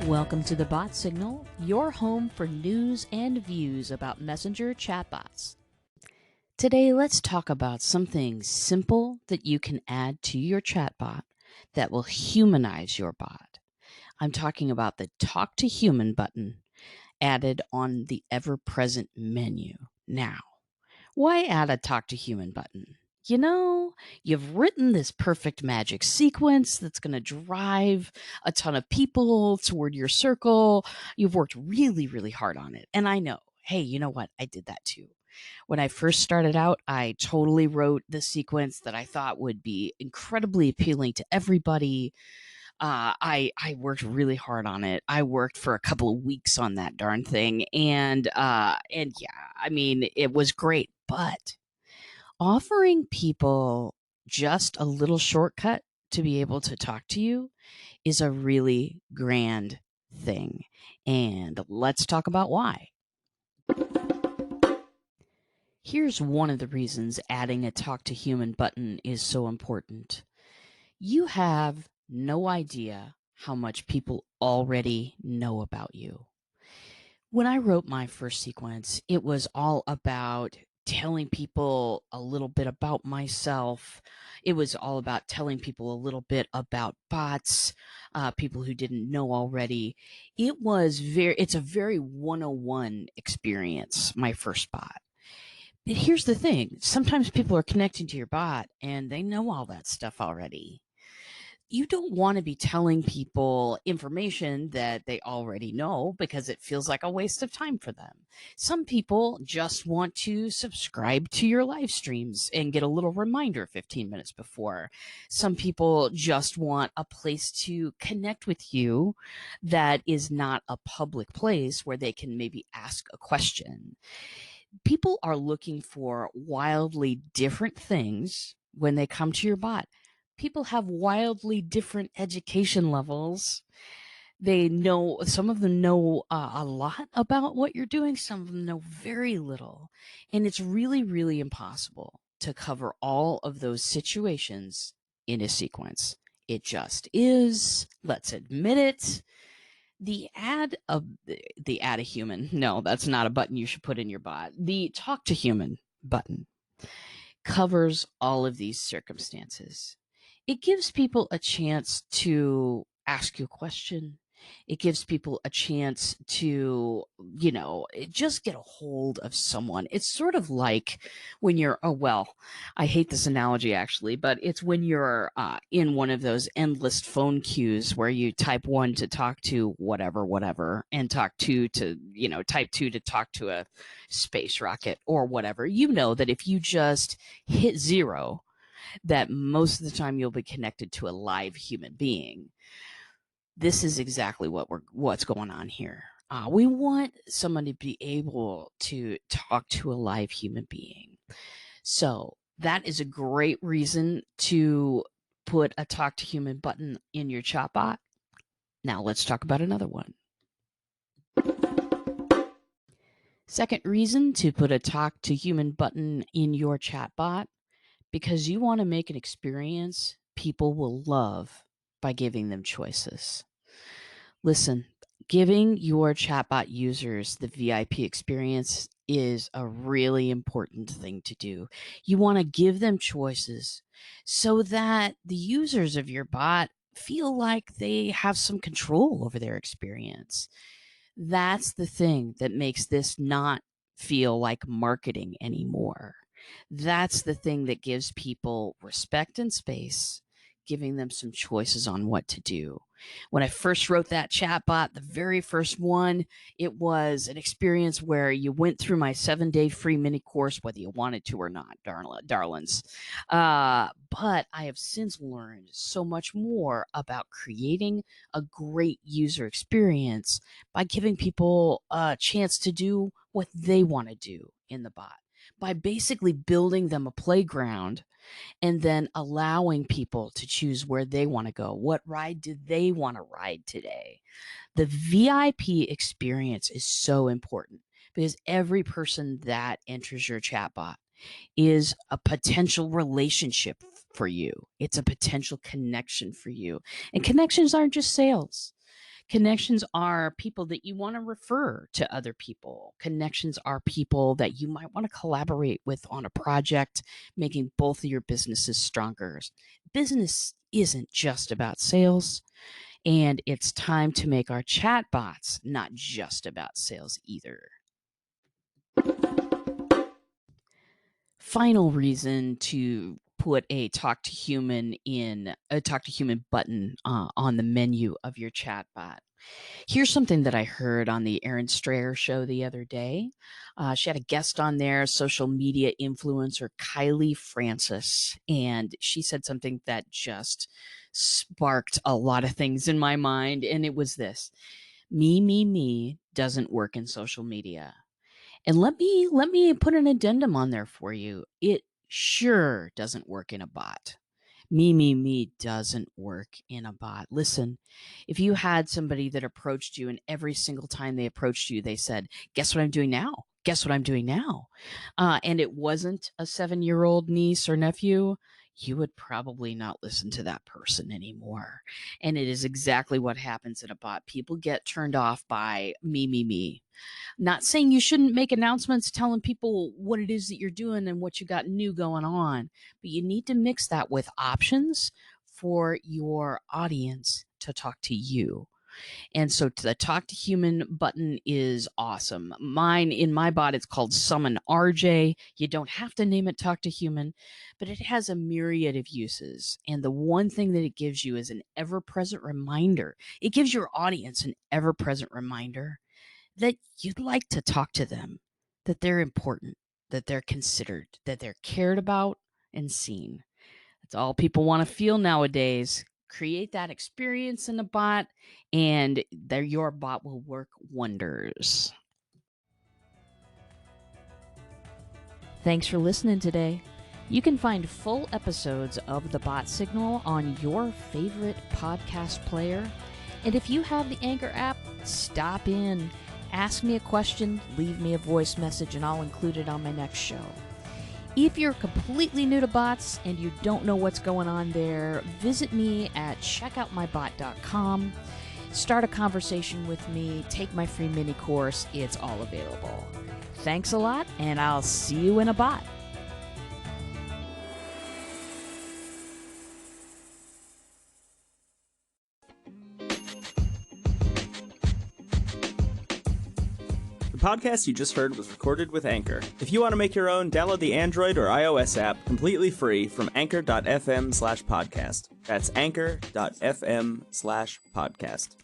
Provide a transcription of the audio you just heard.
Welcome to the Bot Signal, your home for news and views about messenger chatbots. Today, let's talk about something simple that you can add to your chatbot that will humanize your bot. I'm talking about the Talk to Human button added on the ever-present menu. Now, why add a Talk to Human button? You've written this perfect magic sequence that's going to drive a ton of people toward your circle. You've worked really, really hard on it. And I know, hey, you know what? I did that too. When I first started out, I totally wrote the sequence that I thought would be incredibly appealing to everybody. I worked really hard on it. I worked for a couple of weeks on that darn thing, and yeah, I mean, it was great. But offering people just a little shortcut to be able to talk to you is a really grand thing. And let's talk about why. Here's one of the reasons adding a Talk to Human button is so important. You have no idea how much people already know about you. When I wrote my first sequence, it was all about telling people a little bit about myself. It was all about telling people a little bit about bots, people who didn't know already. It's a very 101 experience, my first bot. But here's the thing. Sometimes people are connecting to your bot and they know all that stuff already. You don't want to be telling people information that they already know because it feels like a waste of time for them. Some people just want to subscribe to your live streams and get a little reminder 15 minutes before. Some people just want a place to connect with you that is not a public place where they can maybe ask a question. People are looking for wildly different things when they come to your bot. People have wildly different education levels. Some of them know a lot about what you're doing. Some of them know very little. And it's really, really impossible to cover all of those situations in a sequence. It just is. Let's admit it. The add a human. No, that's not a button you should put in your bot. The Talk to Human button covers all of these circumstances. It gives people a chance to ask you a question. It gives people a chance to, just get a hold of someone. It's sort of like when you're, I hate this analogy actually, but it's when you're in one of those endless phone queues where you type one to talk to whatever, and type two to talk to a space rocket or whatever. You know that if you just hit zero, that most of the time you'll be connected to a live human being. This is exactly what's going on here. We want someone to be able to talk to a live human being. So that is a great reason to put a Talk to Human button in your chatbot. Now let's talk about another one. Second reason to put a Talk to Human button in your chatbot, because you want to make an experience people will love by giving them choices. Listen, giving your chatbot users the VIP experience is a really important thing to do. You want to give them choices so that the users of your bot feel like they have some control over their experience. That's the thing that makes this not feel like marketing anymore. That's the thing that gives people respect and space, giving them some choices on what to do. When I first wrote that chatbot, the very first one, it was an experience where you went through my 7-day free mini course, whether you wanted to or not, darlings. But I have since learned so much more about creating a great user experience by giving people a chance to do what they want to do in the bot, by basically building them a playground and then allowing people to choose where they want to go. What ride do they want to ride today? The VIP experience is so important because every person that enters your chatbot is a potential relationship for you. It's a potential connection for you. And connections aren't just sales. Connections are people that you want to refer to other people. Connections are people that you might want to collaborate with on a project, making both of your businesses stronger. Business isn't just about sales, and it's time to make our chatbots not just about sales either. Final reason to put a talk to human button on the menu of your chatbot. Here's something that I heard on the Erin Strayer show the other day. She had a guest on there, social media influencer Kylie Francis, and she said something that just sparked a lot of things in my mind, and it was this: me doesn't work in social media. And let me put an addendum on there for you. It sure doesn't work in a bot. Me doesn't work in a bot. Listen, if you had somebody that approached you and every single time they approached you, they said, guess what I'm doing now? Guess what I'm doing now? And it wasn't a 7-year-old niece or nephew, you would probably not listen to that person anymore. And it is exactly what happens in a bot. People get turned off by me. Not saying you shouldn't make announcements telling people what it is that you're doing and what you got new going on, but you need to mix that with options for your audience to talk to you. And so the talk to human button is awesome. In my bot, it's called Summon RJ. You don't have to name it talk to human, but it has a myriad of uses. And the one thing that it gives you is an ever-present reminder. It gives your audience an ever-present reminder that you'd like to talk to them, that they're important, that they're considered, that they're cared about and seen. That's all people want to feel nowadays. Create that experience in a bot, and your bot will work wonders. Thanks for listening today. You can find full episodes of The Bot Signal on your favorite podcast player. And if you have the Anchor app, stop in. Ask me a question, leave me a voice message, and I'll include it on my next show. If you're completely new to bots and you don't know what's going on there, visit me at checkoutmybot.com. Start a conversation with me. Take my free mini course. It's all available. Thanks a lot, and I'll see you in a bot. The podcast you just heard was recorded with Anchor. If you want to make your own, download the Android or iOS app completely free from anchor.fm/podcast. That's anchor.fm/podcast.